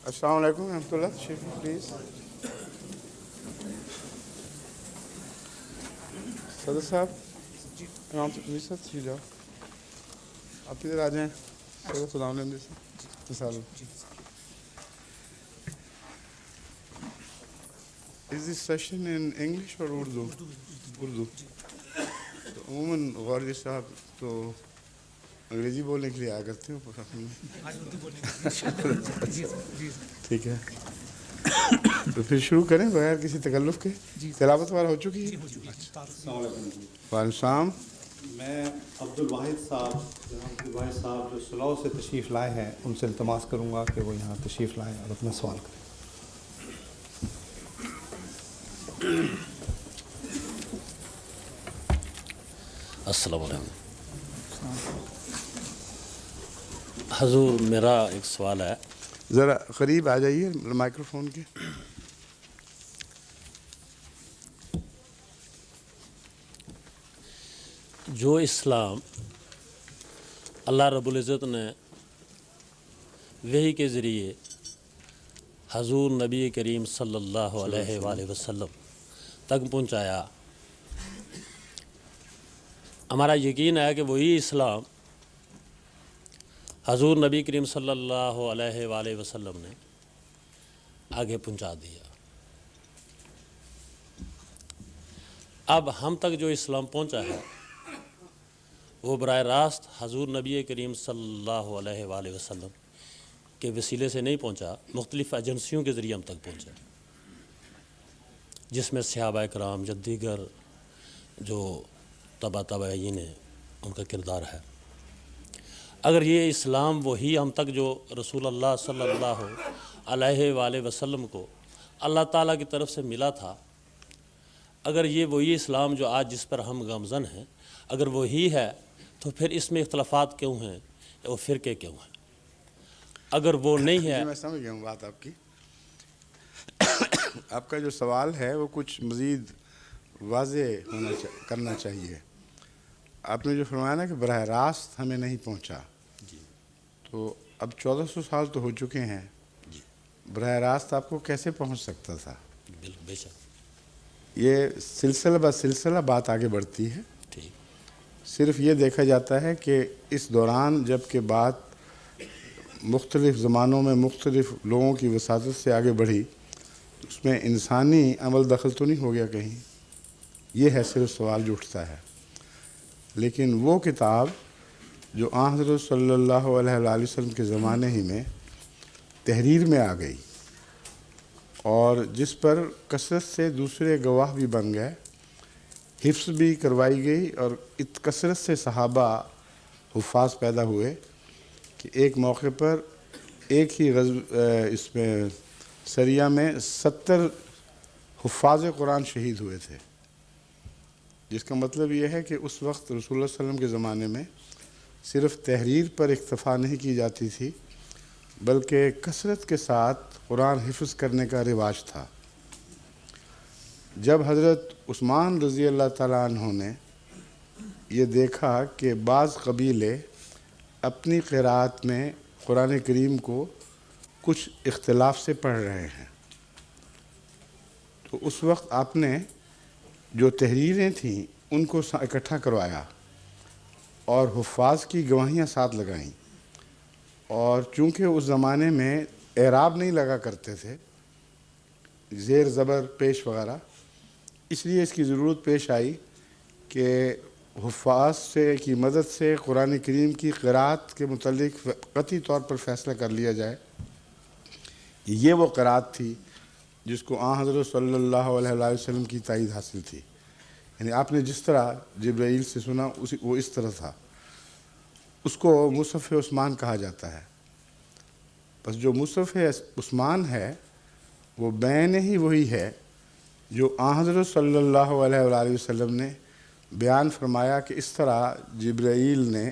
السلام علیکم ورحمۃ اللہ. تشریف پلیز. صدر صاحب امام جی سر تشریف جاؤ. آپ کدھر آ جائیں. صدر السلام علیکم جی مثال. از دس سیشن ان انگلش اور اردو؟ اردو. تو عموماً غوری صاحب تو انگریزی بولنے کے لیے آیا کرتے ہو. ٹھیک ہے تو پھر شروع کریں بغیر کسی تکلف کے. تلاوت وغیرہ ہو چکی ہے؟ السلام علیکم. وعلیکم السلام. میں عبدالواحد صاحب جناب عبدالواحد صاحب جو سلاؤ سے تشریف لائے ہیں ان سے التماس کروں گا کہ وہ یہاں تشریف لائیں اور اپنا سوال کریں. السلام علیکم. حضور میرا ایک سوال ہے. ذرا قریب آ جائیے مائکرو فون کے. جو اسلام اللہ رب العزت نے وحی کے ذریعے حضور نبی کریم صلی اللہ علیہ وآلہ وسلم تک پہنچایا، ہمارا یقین ہے کہ وہی اسلام حضور نبی کریم صلی اللہ علیہ وآلہ وسلم نے آگے پہنچا دیا. اب ہم تک جو اسلام پہنچا ہے وہ براہ راست حضور نبی کریم صلی اللہ علیہ وآلہ وسلم کے وسیلے سے نہیں پہنچا، مختلف ایجنسیوں کے ذریعے ہم تک پہنچا، جس میں صحابہ کرام یا دیگر جو تابعین ہیں ان کا کردار ہے. اگر یہ اسلام وہی ہم تک جو رسول اللہ صلی اللہ علیہ وآلہ وسلم کو اللہ تعالیٰ کی طرف سے ملا تھا، اگر یہ وہی اسلام جو آج جس پر ہم گامزن ہیں اگر وہی ہے تو پھر اس میں اختلافات کیوں ہیں، وہ فرقے کیوں ہیں؟ اگر وہ نہیں ہے. میں سمجھ گیا ہوں بات آپ کی. آپ کا جو سوال ہے وہ کچھ مزید واضح کرنا چاہیے. آپ نے جو فرمایا نا کہ براہ راست ہمیں نہیں پہنچا، تو اب 1400 سال تو ہو چکے ہیں. براہ راست آپ کو کیسے پہنچ سکتا تھا؟ بے شک یہ سلسلہ بہ سلسلہ بات آگے بڑھتی ہے. ٹھیک. صرف یہ دیکھا جاتا ہے کہ اس دوران جب کہ بات مختلف زمانوں میں مختلف لوگوں کی وساطت سے آگے بڑھی، اس میں انسانی عمل دخل تو نہیں ہو گیا کہیں. یہ ہے صرف سوال جو اٹھتا ہے. لیکن وہ کتاب جو آن حضرت صلی اللہ علیہ وآلہ وسلم کے زمانے ہی میں تحریر میں آ گئی اور جس پر کثرت سے دوسرے گواہ بھی بن گئے، حفظ بھی کروائی گئی، اور کثرت سے صحابہ حفاظ پیدا ہوئے کہ ایک موقع پر ایک ہی اس میں سریہ میں 70 حفاظ قرآن شہید ہوئے تھے. جس کا مطلب یہ ہے کہ اس وقت رسول اللہ صلی اللہ علیہ وسلم کے زمانے میں صرف تحریر پر اکتفا نہیں کی جاتی تھی بلکہ کثرت کے ساتھ قرآن حفظ کرنے کا رواج تھا. جب حضرت عثمان رضی اللہ تعالیٰ عنہ نے یہ دیکھا کہ بعض قبیلے اپنی قرأت میں قرآن کریم کو کچھ اختلاف سے پڑھ رہے ہیں، تو اس وقت آپ نے جو تحریریں تھیں ان کو اکٹھا کروایا اور حفاظ کی گواہیاں ساتھ لگائیں. اور چونکہ اس زمانے میں اعراب نہیں لگا کرتے تھے، زیر زبر پیش وغیرہ، اس لیے اس کی ضرورت پیش آئی کہ حفاظ کی مدد سے قرآن کریم کی قرأت کے متعلق قطعی طور پر فیصلہ کر لیا جائے. یہ وہ قرأت تھی جس کو آن حضرت صلی اللہ علیہ وآلہ وسلم کی تائید حاصل تھی. یعنی آپ نے جس طرح جبرائیل سے سنا وہ اس طرح تھا. اس کو مصحف عثمان کہا جاتا ہے. بس جو مصحف عثمان ہے وہ بین ہی وہی ہے جو آن حضرت صلی اللہ علیہ وآلہ وسلم نے بیان فرمایا کہ اس طرح جبرائیل نے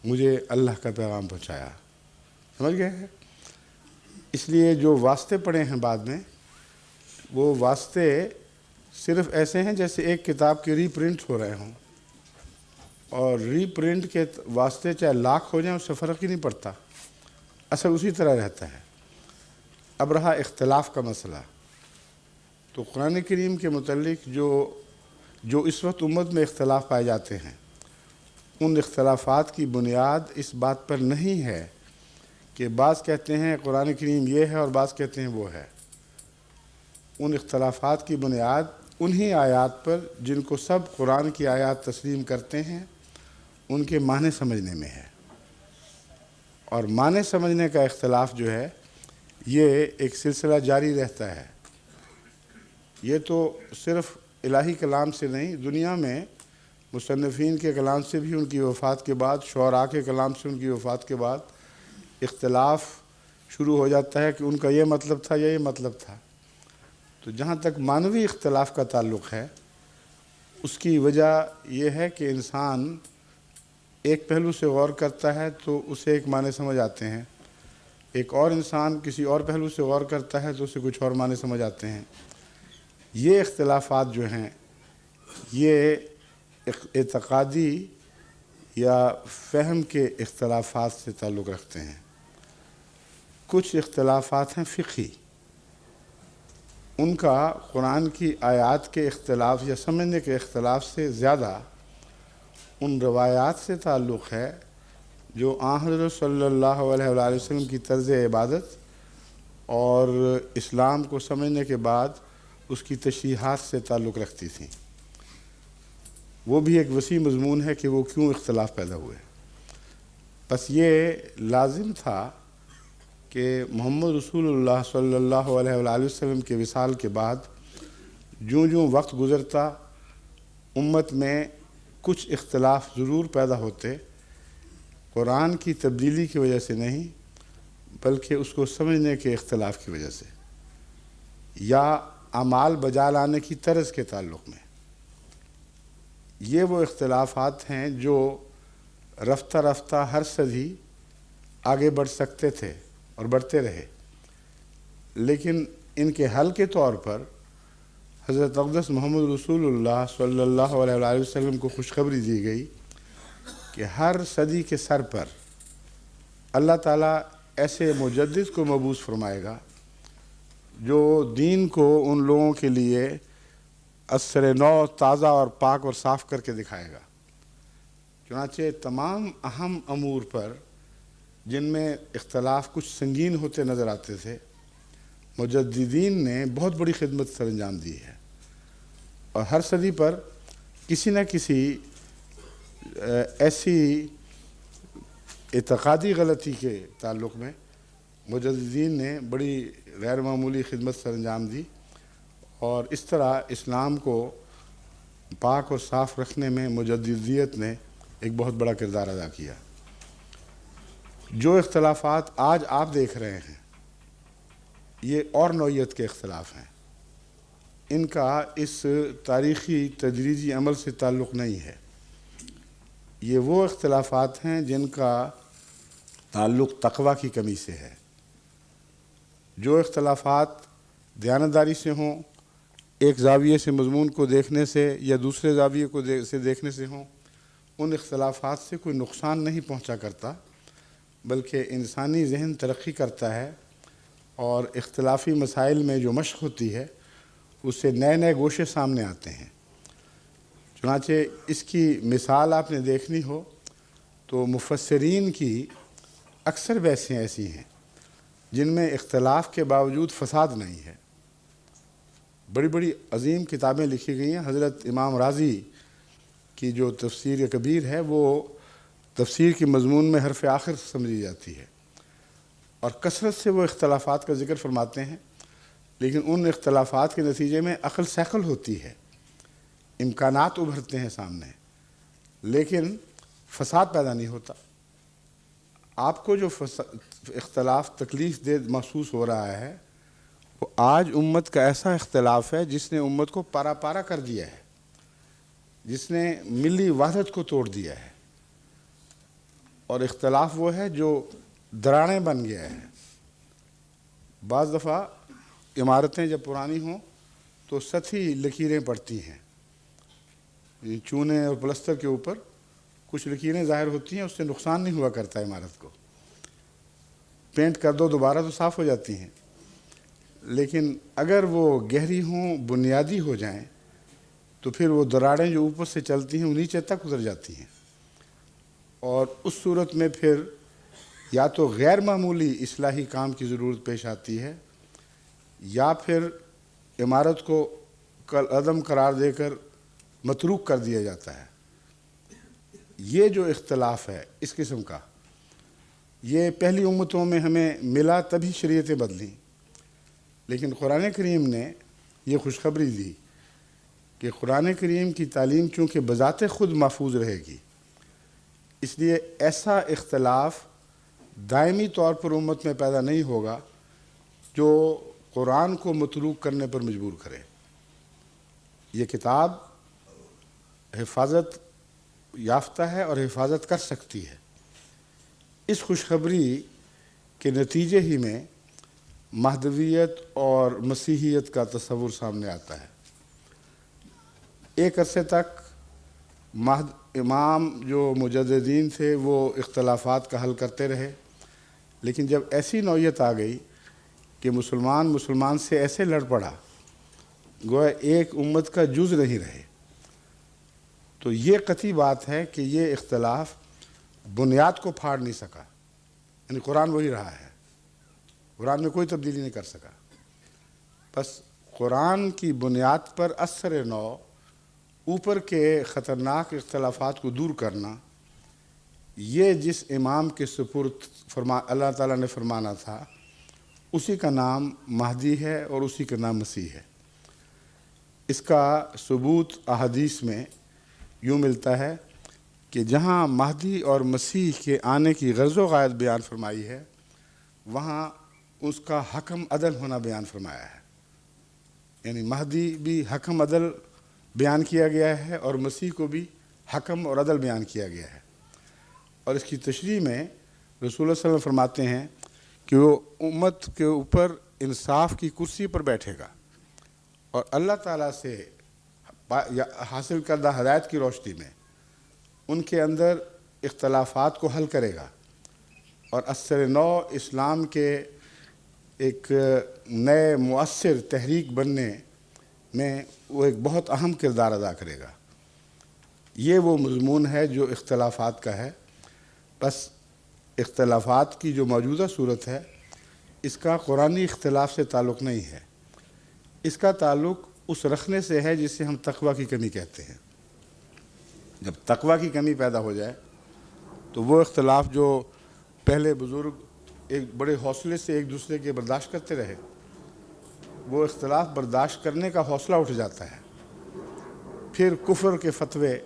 مجھے اللہ کا پیغام پہنچایا. سمجھ گئے ہیں؟ اس لیے جو واسطے پڑے ہیں بعد میں وہ واسطے صرف ایسے ہیں جیسے ایک کتاب کے ری پرنٹ ہو رہے ہوں، اور ری پرنٹ کے واسطے چاہے لاکھ ہو جائیں اس سے فرق ہی نہیں پڑتا، اثر اسی طرح رہتا ہے. اب رہا اختلاف کا مسئلہ، تو قرآن کریم کے متعلق جو اس وقت امت میں اختلاف پائے جاتے ہیں، ان اختلافات کی بنیاد اس بات پر نہیں ہے کہ بعض کہتے ہیں قرآن کریم یہ ہے اور بعض کہتے ہیں وہ ہے۔ ان اختلافات کی بنیاد انہی آیات پر جن کو سب قرآن کی آیات تسلیم کرتے ہیں ان کے معنی سمجھنے میں ہے، اور معنی سمجھنے کا اختلاف جو ہے یہ ایک سلسلہ جاری رہتا ہے۔ یہ تو صرف الہی کلام سے نہیں، دنیا میں مصنفین کے کلام سے بھی ان کی وفات کے بعد، شعراء کے کلام سے ان کی وفات کے بعد اختلاف شروع ہو جاتا ہے کہ ان کا یہ مطلب تھا یا یہ مطلب تھا۔ تو جہاں تک معنوی اختلاف کا تعلق ہے، اس کی وجہ یہ ہے کہ انسان ایک پہلو سے غور کرتا ہے تو اسے ایک معنی سمجھ آتے ہیں، ایک اور انسان کسی اور پہلو سے غور کرتا ہے تو اسے کچھ اور معنی سمجھ آتے ہیں۔ یہ اختلافات جو ہیں یہ اعتقادی یا فہم کے اختلافات سے تعلق رکھتے ہیں۔ کچھ اختلافات ہیں فقہی، ان کا قرآن کی آیات کے اختلاف یا سمجھنے کے اختلاف سے زیادہ ان روایات سے تعلق ہے جو آن حضرت صلی اللہ علیہ وآلہ وسلم کی طرز عبادت اور اسلام کو سمجھنے کے بعد اس کی تشریحات سے تعلق رکھتی تھیں۔ وہ بھی ایک وسیع مضمون ہے کہ وہ کیوں اختلاف پیدا ہوئے۔ بس یہ لازم تھا کہ محمد رسول اللہ صلی اللہ علیہ وآلہ وسلم کے وصال کے بعد جوں وقت گزرتا امت میں کچھ اختلاف ضرور پیدا ہوتے، قرآن کی تبدیلی کی وجہ سے نہیں بلکہ اس کو سمجھنے کے اختلاف کی وجہ سے، یا اعمال بجا لانے کی طرز کے تعلق میں۔ یہ وہ اختلافات ہیں جو رفتہ رفتہ ہر صدی آگے بڑھ سکتے تھے اور بڑھتے رہے، لیکن ان کے حل کے طور پر حضرت اقدس محمد رسول اللہ صلی اللہ علیہ وآلہ وسلم کو خوشخبری دی گئی کہ ہر صدی کے سر پر اللہ تعالیٰ ایسے مجدد کو مبعوث فرمائے گا جو دین کو ان لوگوں کے لیے اثر نو تازہ اور پاک اور صاف کر کے دکھائے گا۔ چنانچہ تمام اہم امور پر جن میں اختلاف کچھ سنگین ہوتے نظر آتے تھے، مجددین نے بہت بڑی خدمت سر انجام دی ہے، اور ہر صدی پر کسی نہ کسی ایسی اعتقادی غلطی کے تعلق میں مجددین نے بڑی غیر معمولی خدمت سر انجام دی، اور اس طرح اسلام کو پاک اور صاف رکھنے میں مجددیت نے ایک بہت بڑا کردار ادا کیا۔ جو اختلافات آج آپ دیکھ رہے ہیں یہ اور نوعیت کے اختلاف ہیں، ان کا اس تاریخی تدریجی عمل سے تعلق نہیں ہے۔ یہ وہ اختلافات ہیں جن کا تعلق تقویٰ کی کمی سے ہے۔ جو اختلافات دیانتداری سے ہوں، ایک زاویے سے مضمون کو دیکھنے سے یا دوسرے زاویے کو سے دیکھنے سے ہوں، ان اختلافات سے کوئی نقصان نہیں پہنچا کرتا، بلکہ انسانی ذہن ترقی کرتا ہے، اور اختلافی مسائل میں جو مشق ہوتی ہے اس سے نئے نئے گوشے سامنے آتے ہیں۔ چنانچہ اس کی مثال آپ نے دیکھنی ہو تو مفسرین کی اکثر بحثیں ایسی ہیں جن میں اختلاف کے باوجود فساد نہیں ہے۔ بڑی بڑی عظیم کتابیں لکھی گئی ہیں۔ حضرت امام رازی کی جو تفسیر کبیر ہے وہ تفسیر کے مضمون میں حرف آخر سمجھی جاتی ہے، اور کثرت سے وہ اختلافات کا ذکر فرماتے ہیں، لیکن ان اختلافات کے نتیجے میں عقل سیکل ہوتی ہے، امکانات ابھرتے ہیں سامنے، لیکن فساد پیدا نہیں ہوتا۔ آپ کو جو اختلاف تکلیف دہ محسوس ہو رہا ہے وہ آج امت کا ایسا اختلاف ہے جس نے امت کو پارا پارا کر دیا ہے، جس نے ملی وحدت کو توڑ دیا ہے، اور اختلاف وہ ہے جو دراڑیں بن گیا ہے۔ بعض دفعہ عمارتیں جب پرانی ہوں تو سطحی لکیریں پڑتی ہیں، چونے اور پلستر کے اوپر کچھ لکیریں ظاہر ہوتی ہیں، اس سے نقصان نہیں ہوا کرتا عمارت کو، پینٹ کر دو دوبارہ تو صاف ہو جاتی ہیں، لیکن اگر وہ گہری ہوں، بنیادی ہو جائیں، تو پھر وہ دراڑیں جو اوپر سے چلتی ہیں وہ نیچے تک اتر جاتی ہیں، اور اس صورت میں پھر یا تو غیر معمولی اصلاحی کام کی ضرورت پیش آتی ہے، یا پھر عمارت کو عدم قرار دے کر متروک کر دیا جاتا ہے۔ یہ جو اختلاف ہے اس قسم کا، یہ پہلی امتوں میں ہمیں ملا تبھی شریعتیں بدلیں، لیکن قرآن کریم نے یہ خوشخبری دی کہ قرآن کریم کی تعلیم چونکہ بذات خود محفوظ رہے گی، اس لیے ایسا اختلاف دائمی طور پر امت میں پیدا نہیں ہوگا جو قرآن کو متروک کرنے پر مجبور کرے۔ یہ کتاب حفاظت یافتہ ہے اور حفاظت کر سکتی ہے۔ اس خوشخبری کے نتیجے ہی میں مہدویت اور مسیحیت کا تصور سامنے آتا ہے۔ ایک عرصے تک امام جو مجددین تھے وہ اختلافات کا حل کرتے رہے، لیکن جب ایسی نوعیت آ گئی کہ مسلمان سے ایسے لڑ پڑا گویا ایک امت کا جز نہیں رہے، تو یہ قطعی بات ہے کہ یہ اختلاف بنیاد کو پھاڑ نہیں سکا، یعنی قرآن وہی رہا ہے، قرآن میں کوئی تبدیلی نہیں کر سکا۔ بس قرآن کی بنیاد پر اثر نو اوپر کے خطرناک اختلافات کو دور کرنا، یہ جس امام کے سپرد اللہ تعالیٰ نے فرمانا تھا، اسی کا نام مہدی ہے اور اسی کا نام مسیح ہے۔ اس کا ثبوت احادیث میں یوں ملتا ہے کہ جہاں مہدی اور مسیح کے آنے کی غرض و غایت بیان فرمائی ہے، وہاں اس کا حکم عدل ہونا بیان فرمایا ہے، یعنی مہدی بھی حکم عدل بیان کیا گیا ہے اور مسیح کو بھی حکم اور عدل بیان کیا گیا ہے۔ اور اس کی تشریح میں رسول اللہ صلی اللہ علیہ وسلم فرماتے ہیں کہ وہ امت کے اوپر انصاف کی کرسی پر بیٹھے گا اور اللہ تعالیٰ سے حاصل کردہ ہدایت کی روشنی میں ان کے اندر اختلافات کو حل کرے گا، اور اثر نو اسلام کے ایک نئے مؤثر تحریک بننے میں وہ ایک بہت اہم کردار ادا کرے گا۔ یہ وہ مضمون ہے جو اختلافات کا ہے۔ بس اختلافات کی جو موجودہ صورت ہے اس کا قرآنی اختلاف سے تعلق نہیں ہے، اس کا تعلق اس رکھنے سے ہے جسے ہم تقویٰ کی کمی کہتے ہیں۔ جب تقویٰ کی کمی پیدا ہو جائے تو وہ اختلاف جو پہلے بزرگ ایک بڑے حوصلے سے ایک دوسرے کے برداشت کرتے رہے، وہ اختلاف برداشت کرنے کا حوصلہ اٹھ جاتا ہے، پھر کفر کے فتوے،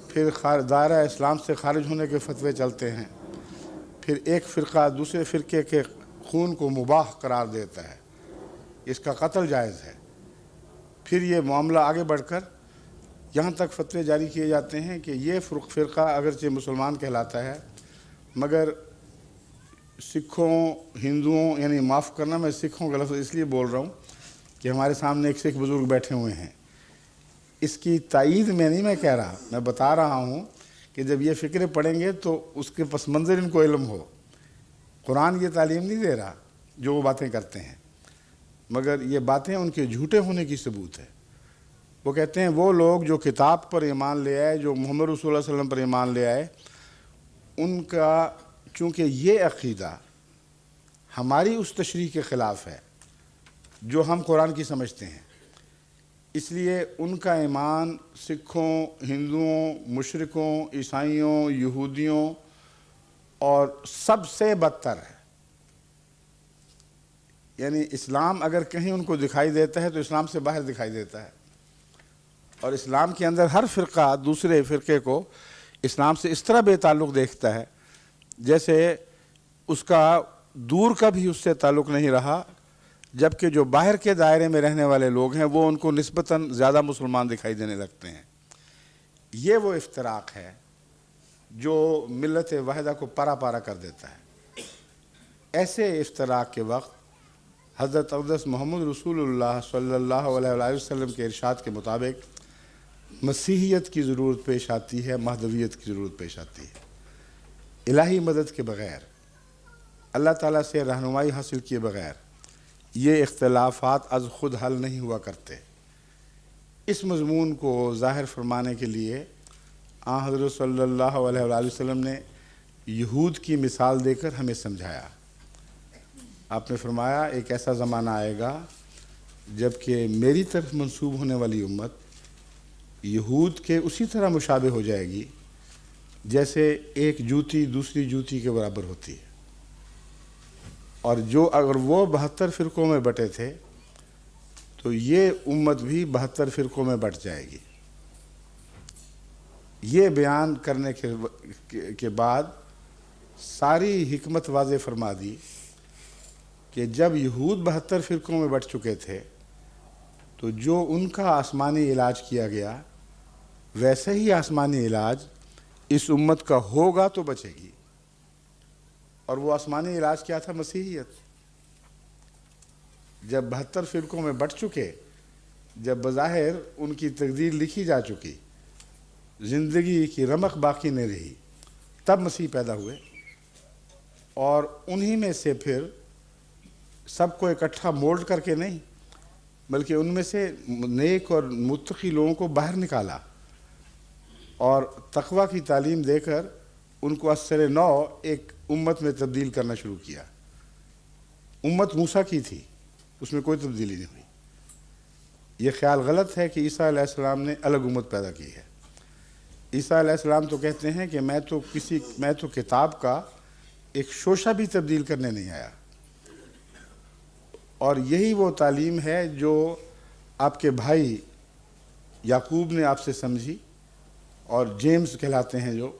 پھر دائرہ اسلام سے خارج ہونے کے فتوے چلتے ہیں، پھر ایک فرقہ دوسرے فرقے کے خون کو مباح قرار دیتا ہے، اس کا قتل جائز ہے، پھر یہ معاملہ آگے بڑھ کر یہاں تک فتوے جاری کیے جاتے ہیں کہ یہ فرقہ اگرچہ مسلمان کہلاتا ہے مگر سکھوں، ہندوؤں، یعنی معاف کرنا میں سکھوں کا لفظ اس لیے بول رہا ہوں کہ ہمارے سامنے ایک سکھ بزرگ بیٹھے ہوئے ہیں، اس کی تائید میں نہیں میں کہہ رہا، میں بتا رہا ہوں کہ جب یہ فکریں پڑھیں گے تو اس کے پس منظر ان کو علم ہو۔ قرآن یہ تعلیم نہیں دے رہا جو وہ باتیں کرتے ہیں، مگر یہ باتیں ان کے جھوٹے ہونے کی ثبوت ہے۔ وہ کہتے ہیں وہ لوگ جو کتاب پر ایمان لے آئے، جو محمد رسول اللہ صلی اللہ علیہ وسلم پر ایمان لے آئے، ان کا چونکہ یہ عقیدہ ہماری اس تشریح کے خلاف ہے جو ہم قرآن کی سمجھتے ہیں، اس لیے ان کا ایمان سکھوں، ہندوؤں، مشرکوں، عیسائیوں، یہودیوں اور سب سے بدتر ہے۔ یعنی اسلام اگر کہیں ان کو دکھائی دیتا ہے تو اسلام سے باہر دکھائی دیتا ہے، اور اسلام کے اندر ہر فرقہ دوسرے فرقے کو اسلام سے اس طرح بے تعلق دیکھتا ہے جیسے اس کا دور کا بھی اس سے تعلق نہیں رہا، جبکہ جو باہر کے دائرے میں رہنے والے لوگ ہیں وہ ان کو نسبتاً زیادہ مسلمان دکھائی دینے لگتے ہیں۔ یہ وہ افتراق ہے جو ملت واحدہ کو پارا پارا کر دیتا ہے۔ ایسے افتراق کے وقت حضرت اقدس محمد رسول اللہ صلی اللہ علیہ وسلم کے ارشاد کے مطابق مسیحیت کی ضرورت پیش آتی ہے، مہدویت کی ضرورت پیش آتی ہے۔ الہی مدد کے بغیر، اللہ تعالیٰ سے رہنمائی حاصل کیے بغیر یہ اختلافات از خود حل نہیں ہوا کرتے۔ اس مضمون کو ظاہر فرمانے کے لیے آن حضرت صلی اللہ علیہ وآلہ وسلم نے یہود کی مثال دے کر ہمیں سمجھایا۔ آپ نے فرمایا ایک ایسا زمانہ آئے گا جب کہ میری طرف منسوب ہونے والی امت یہود کے اسی طرح مشابہ ہو جائے گی جیسے ایک جوتی دوسری جوتی کے برابر ہوتی ہے، اور جو اگر وہ 72 فرقوں میں بٹے تھے تو یہ امت بھی 72 فرقوں میں بٹ جائے گی۔ یہ بیان کرنے کے بعد ساری حکمت واضح فرما دی کہ جب یہود 72 فرقوں میں بٹ چکے تھے تو جو ان کا آسمانی علاج کیا گیا ویسے ہی آسمانی علاج اس امت کا ہوگا تو بچے گی، اور وہ آسمانی علاج کیا تھا؟ مسیحیت۔ جب 72 فرقوں میں بٹ چکے، جب بظاہر ان کی تقدیر لکھی جا چکی، زندگی کی رمق باقی نہیں رہی، تب مسیح پیدا ہوئے، اور انہی میں سے پھر سب کو اکٹھا مولڈ کر کے نہیں بلکہ ان میں سے نیک اور متقی لوگوں کو باہر نکالا اور تقوی کی تعلیم دے کر ان کو اثر نو ایک امت میں تبدیل کرنا شروع کیا۔ امت موسیٰ کی تھی، اس میں کوئی تبدیلی نہیں ہوئی۔ یہ خیال غلط ہے کہ عیسیٰ علیہ السلام نے الگ امت پیدا کی ہے۔ عیسیٰ علیہ السلام تو کہتے ہیں کہ میں تو کتاب کا ایک شوشہ بھی تبدیل کرنے نہیں آیا، اور یہی وہ تعلیم ہے جو آپ کے بھائی یعقوب نے آپ سے سمجھی، اور جیمز کہلاتے ہیں جو،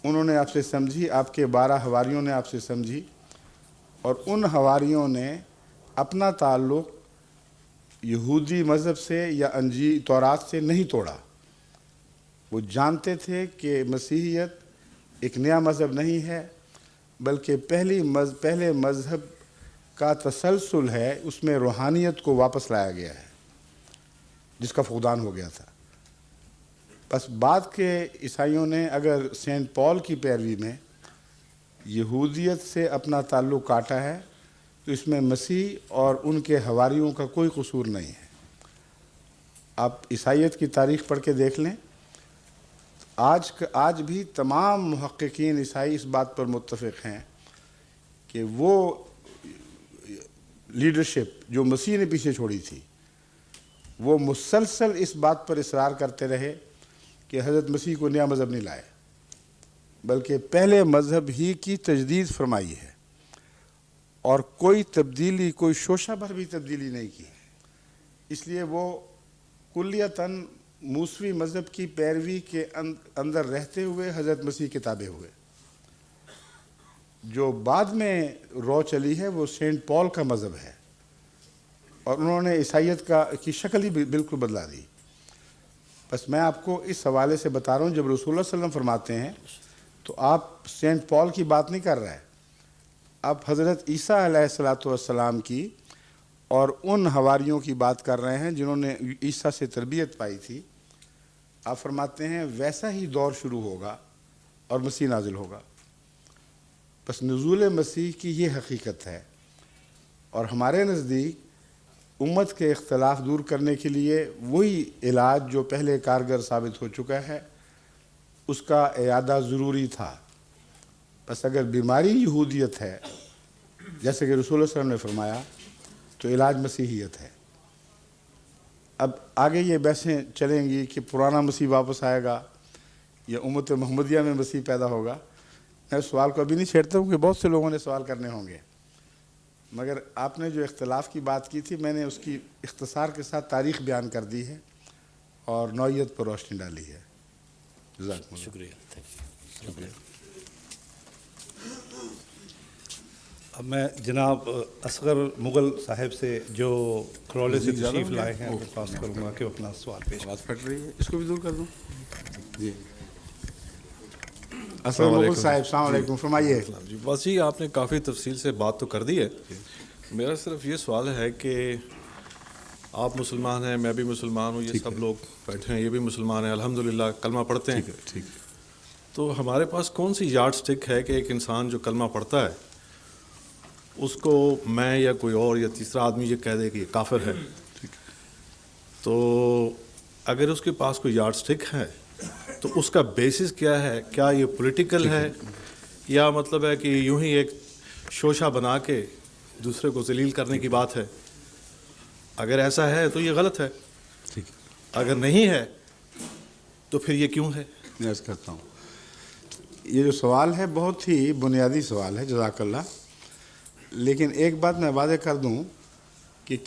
انہوں نے آپ سے سمجھی، آپ کے 12 حواریوں نے آپ سے سمجھی، اور ان حواریوں نے اپنا تعلق یہودی مذہب سے یا انجیل تورات سے نہیں توڑا۔ وہ جانتے تھے کہ مسیحیت ایک نیا مذہب نہیں ہے بلکہ پہلے مذہب کا تسلسل ہے، اس میں روحانیت کو واپس لایا گیا ہے جس کا فقدان ہو گیا تھا۔ بس بعد کے عیسائیوں نے اگر سینٹ پال کی پیروی میں یہودیت سے اپنا تعلق کاٹا ہے تو اس میں مسیح اور ان کے حواریوں کا کوئی قصور نہیں ہے۔ آپ عیسائیت کی تاریخ پڑھ کے دیکھ لیں، آج بھی تمام محققین عیسائی اس بات پر متفق ہیں کہ وہ لیڈرشپ جو مسیح نے پیچھے چھوڑی تھی، وہ مسلسل اس بات پر اصرار کرتے رہے کہ حضرت مسیح کو نیا مذہب نہیں لائے بلکہ پہلے مذہب ہی کی تجدید فرمائی ہے، اور کوئی تبدیلی، کوئی شوشہ بھر بھی تبدیلی نہیں کی۔ اس لیے وہ کلیتاً موسوی مذہب کی پیروی کے اندر رہتے ہوئے حضرت مسیح کے تابع ہوئے۔ جو بعد میں رو چلی ہے وہ سینٹ پال کا مذہب ہے، اور انہوں نے عیسائیت کی شکل ہی بالکل بدلا دی۔ بس میں آپ کو اس حوالے سے بتا رہا ہوں، جب رسول اللہ صلی اللہ علیہ وسلم فرماتے ہیں تو آپ سینٹ پال کی بات نہیں کر رہے، آپ حضرت عیسیٰ علیہ السلام کی اور ان حواریوں کی بات کر رہے ہیں جنہوں نے عیسیٰ سے تربیت پائی تھی۔ آپ فرماتے ہیں ویسا ہی دور شروع ہوگا اور مسیح نازل ہوگا۔ بس نزول مسیح کی یہ حقیقت ہے، اور ہمارے نزدیک امت کے اختلاف دور کرنے کے لیے وہی علاج جو پہلے کارگر ثابت ہو چکا ہے اس کا اعادہ ضروری تھا۔ بس اگر بیماری یہودیت ہے جیسے کہ رسول اللہ صلی اللہ علیہ وسلم نے فرمایا تو علاج مسیحیت ہے۔ اب آگے یہ بحثیں چلیں گی کہ پرانا مسیح واپس آئے گا یا امت محمدیہ میں مسیح پیدا ہوگا۔ میں اس سوال کو ابھی نہیں چھیڑتا ہوں کہ بہت سے لوگوں نے سوال کرنے ہوں گے، مگر آپ نے جو اختلاف کی بات کی تھی میں نے اس کی اختصار کے ساتھ تاریخ بیان کر دی ہے اور نوعیت پر روشنی ڈالی ہے۔ جزاکم اللہ۔ شکریہ۔ اب میں جناب اصغر مغل صاحب سے جو کرولے سے تشریف لائے ہیں درخواست کروں گا کہ وہ اپنا سوال پیش آواز پھٹ رہی ہے، اس کو بھی دور کر دوں۔ جی اصغر مغل صاحب السلام علیکم، فرمائیے۔ جی بس جی آپ نے کافی تفصیل سے بات تو کر دی ہے۔ میرا صرف یہ سوال ہے کہ آپ مسلمان ہیں، میں بھی مسلمان ہوں، یہ سب لوگ بیٹھے ہیں یہ بھی مسلمان ہیں، الحمدللہ کلمہ پڑھتے ہیں۔ ٹھیک۔ تو ہمارے پاس کون سی یارڈ سٹک ہے کہ ایک انسان جو کلمہ پڑھتا ہے اس کو میں یا کوئی اور یا تیسرا آدمی یہ کہہ دے کہ یہ کافر ہے، تو اگر اس کے پاس کوئی یارڈ سٹک ہے تو اس کا بیسس کیا ہے؟ کیا یہ پولیٹیکل ہے یا مطلب ہے کہ یوں ہی ایک شوشہ بنا کے دوسرے کو ذلیل کرنے کی بات ہے؟ اگر ایسا ہے تو یہ غلط ہے، ٹھیک اگر نہیں ہے تو پھر یہ کیوں ہے؟ میں عرض کرتا ہوں، یہ جو سوال ہے بہت ہی بنیادی سوال ہے، جزاک اللہ. لیکن ایک بات میں واضح کر دوں کہ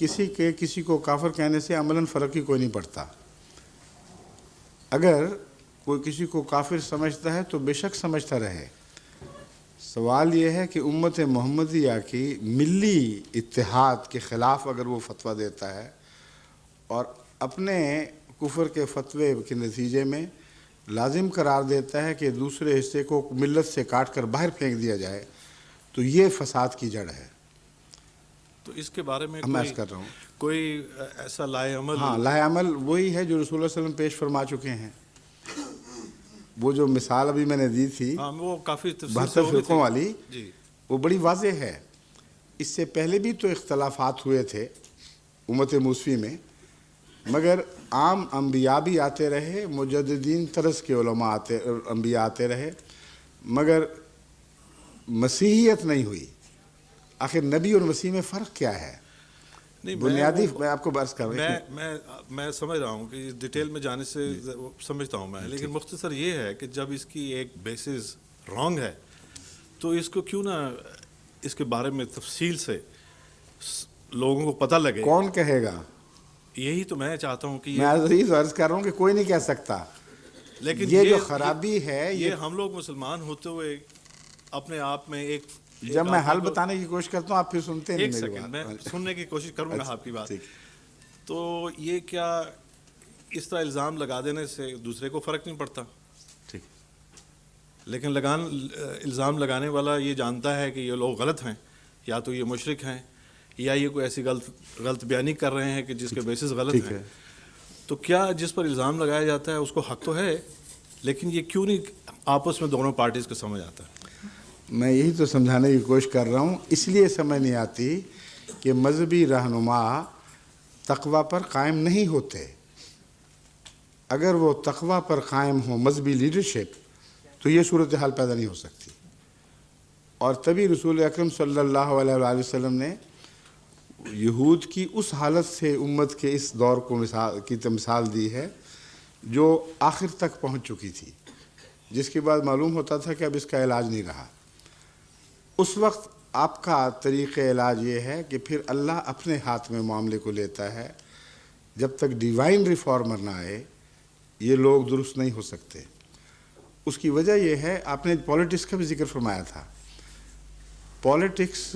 کسی کو کافر کہنے سے عملاً فرق ہی کوئی نہیں پڑتا. اگر کوئی کسی کو کافر سمجھتا ہے تو بے شک سمجھتا رہے. سوال یہ ہے کہ امت محمدیہ کی ملی اتحاد کے خلاف اگر وہ فتویٰ دیتا ہے اور اپنے کفر کے فتوے کے نتیجے میں لازم قرار دیتا ہے کہ دوسرے حصے کو ملت سے کاٹ کر باہر پھینک دیا جائے، تو یہ فساد کی جڑ ہے. تو اس کے بارے میں میں عرض کر رہا ہوں کوئی ایسا لائے عمل؟ ہاں، لائے عمل وہی ہے جو رسول اللہ صلی اللہ علیہ وسلم پیش فرما چکے ہیں. وہ جو مثال ابھی میں نے دی تھی ہاں وہ کافی 72 فرقوں والی، جی وہ بڑی واضح ہے. اس سے پہلے بھی تو اختلافات ہوئے تھے امت موسوی میں، مگر عام انبیاء بھی آتے رہے، مجددین طرز کے علماء انبیاء آتے رہے، مگر مسیحیت نہیں ہوئی. آخر نبی اور مسیح میں فرق کیا ہے؟ نہیں، بنیادی میں آپ کو عرض کر رہا ہوں. میں سمجھ رہا ہوں کہ ڈیٹیل میں جانے سے سمجھتا ہوں میں، لیکن مختصر یہ ہے کہ جب اس کی ایک بیسس رانگ ہے تو اس کو کیوں نہ اس کے بارے میں تفصیل سے لوگوں کو پتہ لگے. کون کہے گا؟ یہی تو میں چاہتا ہوں کہ میں عرض کر رہا ہوں کہ کوئی نہیں کہہ سکتا. لیکن یہ جو خرابی ہے یہ ہم لوگ مسلمان ہوتے ہوئے اپنے آپ میں ایک جب میں حل بتانے کی کوشش کرتا ہوں آپ پھر سنتے نہیں میری بات. میں سننے کی کوشش کروں گا آپ کی بات. تو یہ کیا اس طرح الزام لگا دینے سے دوسرے کو فرق نہیں پڑتا؟ ٹھیک. لیکن الزام لگانے والا یہ جانتا ہے کہ یہ لوگ غلط ہیں، یا تو یہ مشرک ہیں یا یہ کوئی ایسی غلط بیانی کر رہے ہیں کہ جس کے بیسس غلط ہیں. تو کیا جس پر الزام لگایا جاتا ہے اس کو حق تو ہے، لیکن یہ کیوں نہیں آپس میں دونوں پارٹیز کو سمجھ آتا ہے؟ میں یہی تو سمجھانے کی کوشش کر رہا ہوں. اس لیے سمجھ نہیں آتی کہ مذہبی رہنما تقوی پر قائم نہیں ہوتے. اگر وہ تقوی پر قائم ہو، مذہبی لیڈرشپ، تو یہ صورتحال پیدا نہیں ہو سکتی. اور تبھی رسول اکرم صلی اللہ علیہ وآلہ وسلم نے یہود کی اس حالت سے امت کے اس دور کو مثال دی ہے جو آخر تک پہنچ چکی تھی، جس کے بعد معلوم ہوتا تھا کہ اب اس کا علاج نہیں رہا. اس وقت آپ کا طریقہ علاج یہ ہے کہ پھر اللہ اپنے ہاتھ میں معاملے کو لیتا ہے. جب تک ڈیوائن ریفارمر نہ آئے یہ لوگ درست نہیں ہو سکتے. اس کی وجہ یہ ہے، آپ نے پولیٹکس کا بھی ذکر فرمایا تھا. پولیٹکس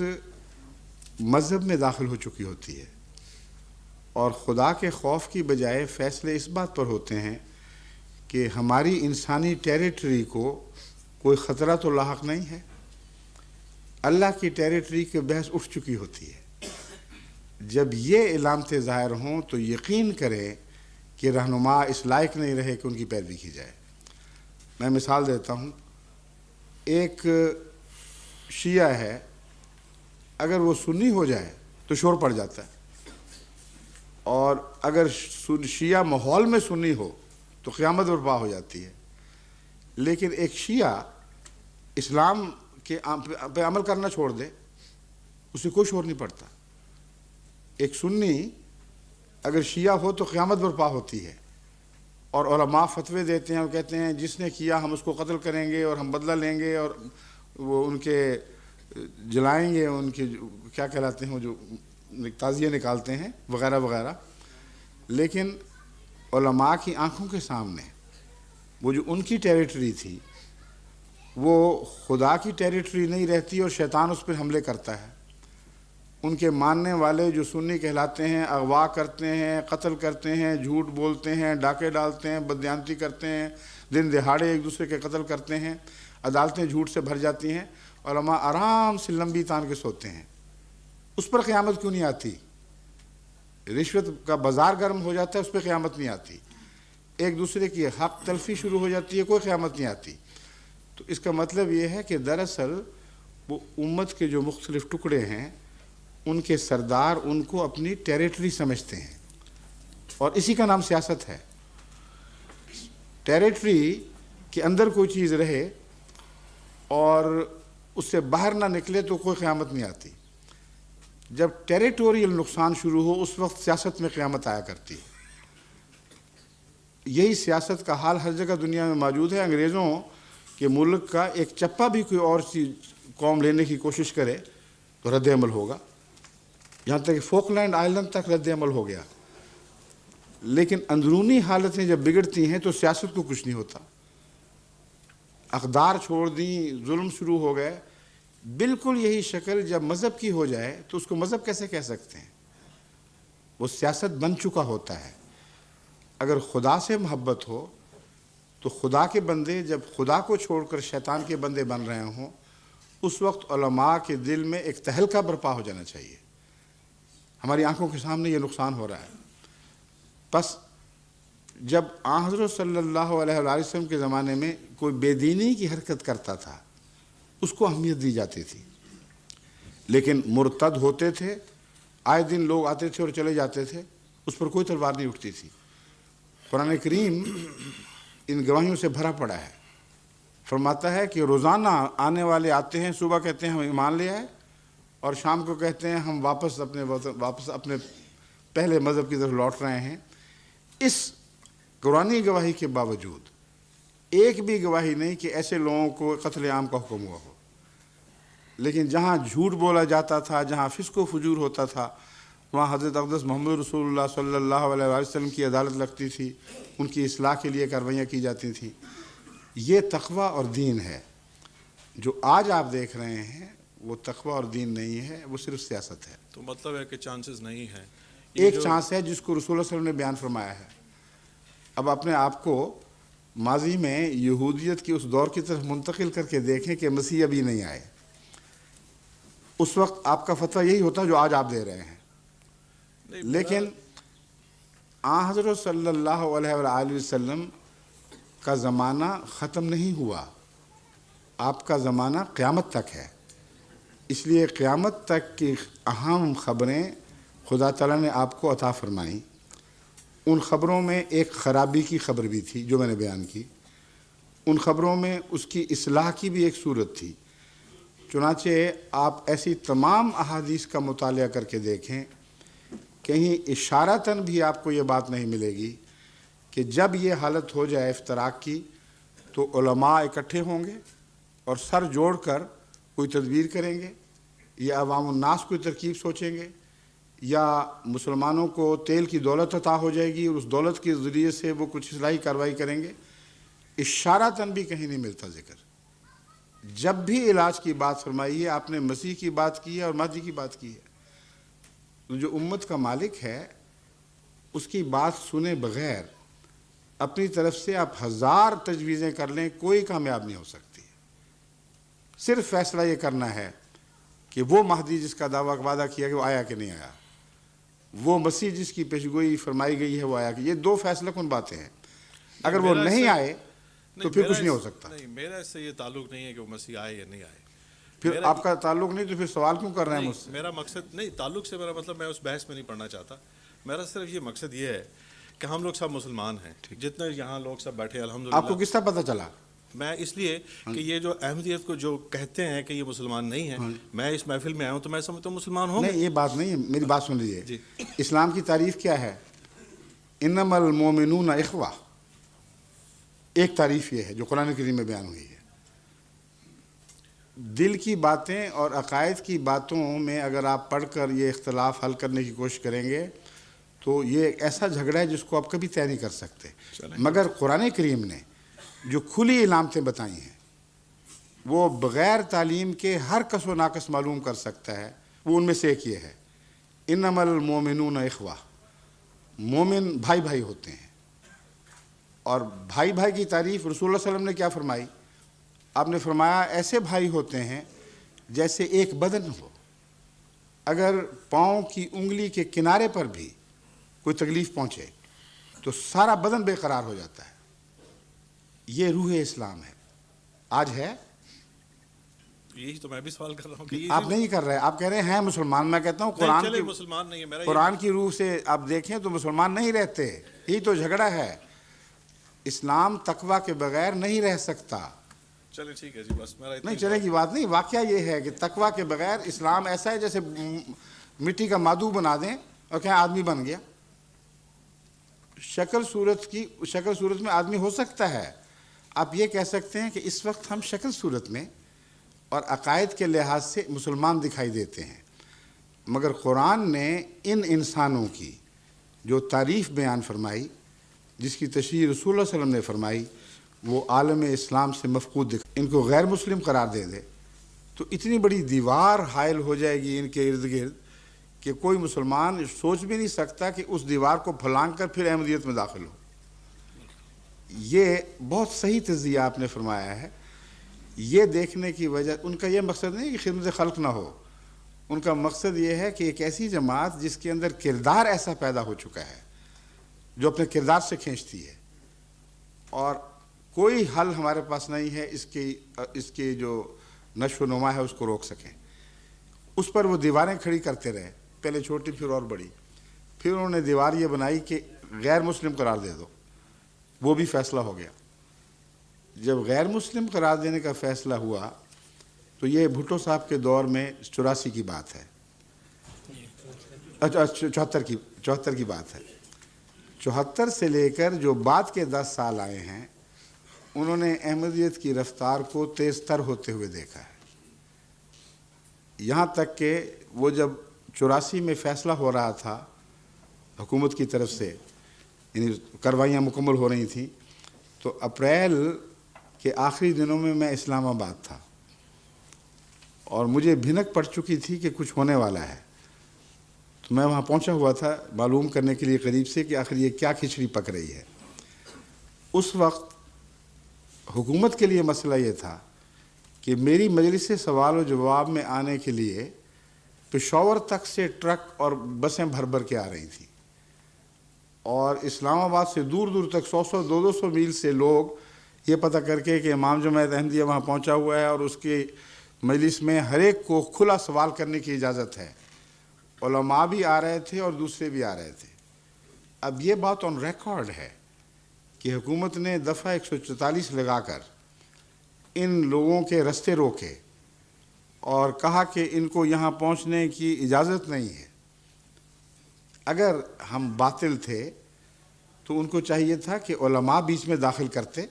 مذہب میں داخل ہو چکی ہوتی ہے اور خدا کے خوف کی بجائے فیصلے اس بات پر ہوتے ہیں کہ ہماری انسانی ٹیریٹری کو کوئی خطرہ تو لاحق نہیں ہے. اللہ کی ٹیریٹری کی بحث اٹھ چکی ہوتی ہے. جب یہ علامتیں ظاہر ہوں تو یقین کریں کہ رہنما اس لائق نہیں رہے کہ ان کی پیروی کی جائے. میں مثال دیتا ہوں. ایک شیعہ ہے، اگر وہ سنی ہو جائے تو شور پڑ جاتا ہے، اور اگر شیعہ ماحول میں سنی ہو تو قیامت برپا ہو جاتی ہے. لیکن ایک شیعہ اسلام کے پہ عمل کرنا چھوڑ دے، اسے کوئی شور نہیں پڑتا. ایک سنی اگر شیعہ ہو تو قیامت برپا ہوتی ہے، اور علماء فتوے دیتے ہیں اور کہتے ہیں جس نے کیا ہم اس کو قتل کریں گے اور ہم بدلہ لیں گے اور وہ ان کے جلائیں گے، ان کے کیا کہلاتے ہیں وہ جو تعزیے نکالتے ہیں وغیرہ وغیرہ. لیکن علماء کی آنکھوں کے سامنے وہ جو ان کی ٹیریٹری تھی وہ خدا کی ٹیریٹری نہیں رہتی اور شیطان اس پہ حملے کرتا ہے. ان کے ماننے والے جو سنی کہلاتے ہیں اغوا کرتے ہیں، قتل کرتے ہیں، جھوٹ بولتے ہیں، ڈاکے ڈالتے ہیں، بددیانتی کرتے ہیں، دن دہاڑے ایک دوسرے کے قتل کرتے ہیں، عدالتیں جھوٹ سے بھر جاتی ہیں. علماء آرام سے لمبی تان کے سوتے ہیں. اس پر قیامت کیوں نہیں آتی؟ رشوت کا بازار گرم ہو جاتا ہے، اس پہ قیامت نہیں آتی. ایک دوسرے کی حق تلفی شروع ہو جاتی ہے، کوئی قیامت نہیں آتی. تو اس کا مطلب یہ ہے کہ دراصل وہ امت کے جو مختلف ٹکڑے ہیں ان کے سردار ان کو اپنی ٹیریٹری سمجھتے ہیں، اور اسی کا نام سیاست ہے۔ ٹیریٹری کے اندر کوئی چیز رہے اور اس سے باہر نہ نکلے تو کوئی قیامت نہیں آتی۔ جب ٹیریٹوریل نقصان شروع ہو اس وقت سیاست میں قیامت آیا کرتی ہے۔ یہی سیاست کا حال ہر جگہ دنیا میں موجود ہے۔ انگریزوں کے ملک کا ایک چپا بھی کوئی اور چیز قوم لینے کی کوشش کرے تو رد عمل ہوگا، یہاں تک کہ فوکلینڈ آئلینڈ تک رد عمل ہو گیا۔ لیکن اندرونی حالتیں جب بگڑتی ہیں تو سیاست کو کچھ نہیں ہوتا، اقدار چھوڑ دیں، ظلم شروع ہو گئے۔ بالکل یہی شکل جب مذہب کی ہو جائے تو اس کو مذہب کیسے کہہ سکتے ہیں؟ وہ سیاست بن چکا ہوتا ہے۔ اگر خدا سے محبت ہو تو خدا کے بندے جب خدا کو چھوڑ کر شیطان کے بندے بن رہے ہوں، اس وقت علماء کے دل میں ایک تہلکہ برپا ہو جانا چاہیے۔ ہماری آنکھوں کے سامنے یہ نقصان ہو رہا ہے۔ بس جب آن حضرت صلی اللہ علیہ وآلہ وسلم کے زمانے میں کوئی بے دینی کی حرکت کرتا تھا اس کو اہمیت دی جاتی تھی، لیکن مرتد ہوتے تھے، آئے دن لوگ آتے تھے اور چلے جاتے تھے، اس پر کوئی تلوار نہیں اٹھتی تھی۔ قرآن کریم ان گواہیوں سے بھرا پڑا ہے، فرماتا ہے کہ روزانہ آنے والے آتے ہیں، صبح کہتے ہیں ہم ایمان لے آئے اور شام کو کہتے ہیں ہم واپس اپنے پہلے مذہب کی طرف لوٹ رہے ہیں۔ اس قرآنی گواہی کے باوجود ایک بھی گواہی نہیں کہ ایسے لوگوں کو قتل عام کا حکم ہوا ہو۔ لیکن جہاں جھوٹ بولا جاتا تھا، جہاں فسق و فجور ہوتا تھا، وہاں حضرت اقدس محمد رسول اللہ صلی اللہ علیہ وآلہ وسلم کی عدالت لگتی تھی، ان کی اصلاح کے لیے کاروائیاں کی جاتی تھیں۔ یہ تقویٰ اور دین ہے۔ جو آج آپ دیکھ رہے ہیں وہ تقویٰ اور دین نہیں ہے، وہ صرف سیاست ہے۔ تو مطلب ہے کہ چانسز نہیں ہیں۔ ایک چانس ہے جس کو رسول اللہ صلی اللہ علیہ وسلم نے بیان فرمایا ہے۔ اب اپنے آپ کو ماضی میں یہودیت کی اس دور کی طرف منتقل کر کے دیکھیں کہ مسیح ابھی نہیں آئے، اس وقت آپ کا فتویٰ یہی ہوتا جو آج آپ دے رہے ہیں۔ لیکن آن حضرت صلی اللہ علیہ وآلہ وسلم کا زمانہ ختم نہیں ہوا، آپ کا زمانہ قیامت تک ہے۔ اس لیے قیامت تک کی اہم خبریں خدا تعالیٰ نے آپ کو عطا فرمائیں۔ ان خبروں میں ایک خرابی کی خبر بھی تھی جو میں نے بیان کی، ان خبروں میں اس کی اصلاح کی بھی ایک صورت تھی۔ چنانچہ آپ ایسی تمام احادیث کا مطالعہ کر کے دیکھیں، کہیں اشارتاً بھی آپ کو یہ بات نہیں ملے گی کہ جب یہ حالت ہو جائے افتراق کی تو علماء اکٹھے ہوں گے اور سر جوڑ کر کوئی تدبیر کریں گے، یا عوام الناس کوئی ترکیب سوچیں گے، یا مسلمانوں کو تیل کی دولت عطا ہو جائے گی اور اس دولت کے ذریعے سے وہ کچھ اصلاحی کارروائی کریں گے۔ اشارتاً بھی کہیں نہیں ملتا ذکر۔ جب بھی علاج کی بات فرمائی ہے آپ نے مسیح کی بات کی ہے اور مہدی کی بات کی ہے۔ تو جو امت کا مالک ہے اس کی بات سنے بغیر اپنی طرف سے آپ ہزار تجویزیں کر لیں، کوئی کامیاب نہیں ہو سکتی۔ صرف فیصلہ یہ کرنا ہے کہ وہ مہدی جس کا وعدہ کیا کہ وہ آیا کہ نہیں آیا، وہ مسیح جس کی پیشگوئی فرمائی گئی ہے وہ آیا کہ، یہ دو فیصلہ کن باتیں ہیں۔ اگر وہ نہیں آئے تو پھر کچھ نہیں ہو سکتا۔ نہیں، میرا اس سے یہ تعلق نہیں ہے کہ وہ مسیح آئے یا نہیں آئے۔ پھر آپ کا تعلق نہیں تو پھر سوال کیوں کر رہے ہیں مجھ سے؟ میرا مقصد نہیں، تعلق سے میرا مطلب میں اس بحث میں نہیں پڑھنا چاہتا۔ میرا صرف یہ مقصد یہ ہے کہ ہم لوگ سب مسلمان ہیں، جتنے یہاں لوگ سب بیٹھے ہیں الحمدللہ۔ آپ کو کس طرح پتہ چلا؟ میں اس لیے کہ یہ جو احمدیت کو جو کہتے ہیں کہ یہ مسلمان نہیں ہیں، میں اس محفل میں آیا ہوں تو میں سمجھتا ہوں مسلمان ہوں۔ نہیں، یہ بات نہیں ہے، میری بات سن لیجیے۔ اسلام کی تعریف کیا ہے؟ انما المومنون اخوہ، ایک تعریف یہ ہے جو قرآن کریم میں بیان ہوئی ہے۔ دل کی باتیں اور عقائد کی باتوں میں اگر آپ پڑھ کر یہ اختلاف حل کرنے کی کوشش کریں گے تو یہ ایک ایسا جھگڑا ہے جس کو آپ کبھی طے نہیں کر سکتے۔ مگر قرآن کریم نے جو کھلی علامتیں بتائی ہیں وہ بغیر تعلیم کے ہر کس و ناقص معلوم کر سکتا ہے۔ وہ ان میں سے ایک یہ ہے، انما المومنون اخوہ، مومن بھائی بھائی ہوتے ہیں۔ اور بھائی بھائی کی تعریف رسول اللہ صلی اللہ علیہ وسلم نے کیا فرمائی؟ آپ نے فرمایا ایسے بھائی ہوتے ہیں جیسے ایک بدن ہو، اگر پاؤں کی انگلی کے کنارے پر بھی کوئی تکلیف پہنچے تو سارا بدن بے قرار ہو جاتا ہے۔ یہ روح اسلام ہے۔ آج ہے؟ یہی تو میں بھی سوال کر رہا ہوں کہ آپ نہیں کر رہے، آپ کہہ رہے ہیں مسلمان. میں کہتا ہوں چلے قرآن مسلمان نہیں ہے میرا قرآن کی روح سے آپ دیکھیں تو مسلمان نہیں رہتے. یہی تو جھگڑا ہے. اسلام تقوی کے بغیر نہیں رہ سکتا. چلے ٹھیک ہے جی، بس میرا نہیں چلے کی بات نہیں. واقعہ یہ ہے کہ تقوی کے بغیر اسلام ایسا ہے جیسے مٹی کا مادو بنا دیں اور کہیں آدمی بن گیا. شکل صورت میں آدمی ہو سکتا ہے. آپ یہ کہہ سکتے ہیں کہ اس وقت ہم شکل صورت میں اور عقائد کے لحاظ سے مسلمان دکھائی دیتے ہیں، مگر قرآن نے ان انسانوں کی جو تعریف بیان فرمائی، جس کی تشریح رسول اللہ صلی اللہ علیہ وسلم نے فرمائی، وہ عالم اسلام سے مفقود ان کو غیر مسلم قرار دے دے تو اتنی بڑی دیوار حائل ہو جائے گی ان کے ارد گرد کہ کوئی مسلمان سوچ بھی نہیں سکتا کہ اس دیوار کو پھلانگ کر پھر احمدیت میں داخل ہو. یہ بہت صحیح تجزیہ آپ نے فرمایا ہے. یہ دیکھنے کی وجہ، ان کا یہ مقصد نہیں کہ خدمت خلق نہ ہو، ان کا مقصد یہ ہے کہ ایک ایسی جماعت جس کے اندر کردار ایسا پیدا ہو چکا ہے جو اپنے کردار سے کھینچتی ہے، اور کوئی حل ہمارے پاس نہیں ہے اس کی جو نشو و نما ہے اس کو روک سکیں. اس پر وہ دیواریں کھڑی کرتے رہے، پہلے چھوٹی پھر اور بڑی. پھر انہوں نے دیوار یہ بنائی کہ غیر مسلم قرار دے دو. وہ بھی فیصلہ ہو گیا. جب غیر مسلم قرار دینے کا فیصلہ ہوا تو یہ بھٹو صاحب کے دور میں 84 کی بات ہے، 74 کی بات ہے. 74 سے لے کر جو بعد کے 10 سال آئے ہیں انہوں نے احمدیت کی رفتار کو تیز تر ہوتے ہوئے دیکھا ہے. یہاں تک کہ وہ جب 84 میں فیصلہ ہو رہا تھا حکومت کی طرف سے، یعنی کارروائیاں مکمل ہو رہی تھیں، تو اپریل کے آخری دنوں میں میں اسلام آباد تھا اور مجھے بھنک پڑ چکی تھی کہ کچھ ہونے والا ہے. تو میں وہاں پہنچا ہوا تھا معلوم کرنے کے لیے قریب سے کہ آخر یہ کیا کھچڑی پک رہی ہے. اس وقت حکومت کے لیے مسئلہ یہ تھا کہ میری مجلس سے سوال و جواب میں آنے کے لیے پشاور تک سے ٹرک اور بسیں بھر بھر کے آ رہی تھیں، اور اسلام آباد سے دور دور تک 100 200 میل سے لوگ یہ پتہ کر کے کہ امام جماعت احمدیہ وہاں پہنچا ہوا ہے اور اس کی مجلس میں ہر ایک کو کھلا سوال کرنے کی اجازت ہے. علماء بھی آ رہے تھے اور دوسرے بھی آ رہے تھے. اب یہ بات آن ریکارڈ ہے کہ حکومت نے دفعہ 144 لگا کر ان لوگوں کے رستے روکے اور کہا کہ ان کو یہاں پہنچنے کی اجازت نہیں ہے. اگر ہم باطل تھے تو ان کو چاہیے تھا کہ علماء بیچ میں داخل کرتے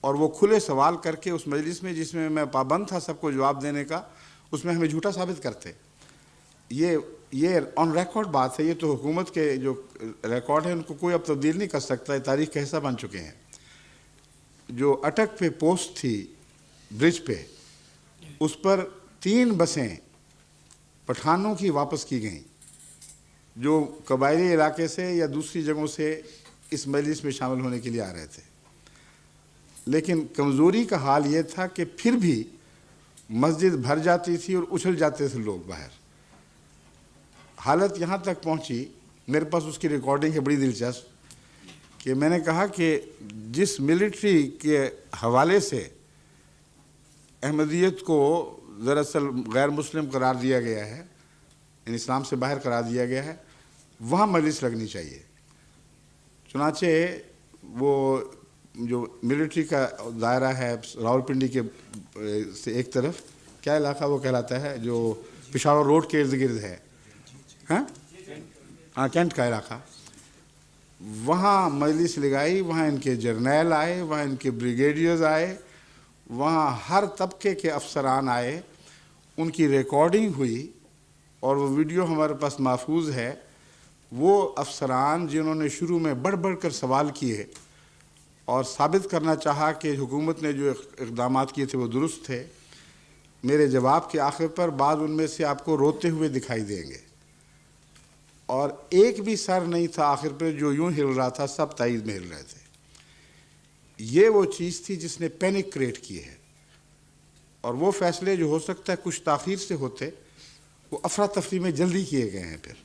اور وہ کھلے سوال کر کے اس مجلس میں جس میں پابند تھا سب کو جواب دینے کا، اس میں ہمیں جھوٹا ثابت کرتے. یہ آن ریکارڈ بات ہے. یہ تو حکومت کے جو ریکارڈ ہیں ان کو کوئی اب تبدیل نہیں کر سکتا ہے، تاریخ کا حصہ بن چکے ہیں. جو اٹک پہ پوسٹ تھی برج پہ، اس پر 3 بسیں پٹھانوں کی واپس کی گئیں جو قبائلی علاقے سے یا دوسری جگہوں سے اس مجلس میں شامل ہونے کے لیے آ رہے تھے. لیکن کمزوری کا حال یہ تھا کہ پھر بھی مسجد بھر جاتی تھی اور اچھل جاتے تھے لوگ باہر. حالت یہاں تک پہنچی، میرے پاس اس کی ریکارڈنگ ہے بڑی دلچسپ، کہ میں نے کہا کہ جس ملٹری کے حوالے سے احمدیت کو دراصل غیر مسلم قرار دیا گیا ہے، یعنی اسلام سے باہر قرار دیا گیا ہے، وہاں مجلس لگنی چاہیے. چنانچہ وہ جو ملٹری کا دائرہ ہے راولپنڈی کے سے ایک طرف، کیا علاقہ وہ کہلاتا ہے جو پشاور روڈ کے ارد گرد ہے، ہاں کینٹ کا علاقہ، وہاں مجلس لگائی. وہاں ان کے جرنیل آئے، وہاں ان کے بریگیڈیئرز آئے، وہاں ہر طبقے کے افسران آئے. ان کی ریکارڈنگ ہوئی اور وہ ویڈیو ہمارے پاس محفوظ ہے. وہ افسران جنہوں نے شروع میں بڑھ بڑھ کر سوال کیے اور ثابت کرنا چاہا کہ حکومت نے جو اقدامات کیے تھے وہ درست تھے، میرے جواب کے آخر پر بعض ان میں سے آپ کو روتے ہوئے دکھائی دیں گے، اور ایک بھی سر نہیں تھا آخر پہ جو یوں ہل رہا تھا، سب تائید میں ہل رہے تھے. یہ وہ چیز تھی جس نے پینک کریٹ کی ہے، اور وہ فیصلے جو ہو سکتا ہے کچھ تاخیر سے ہوتے، وہ افراتفری میں جلدی کیے گئے ہیں. پھر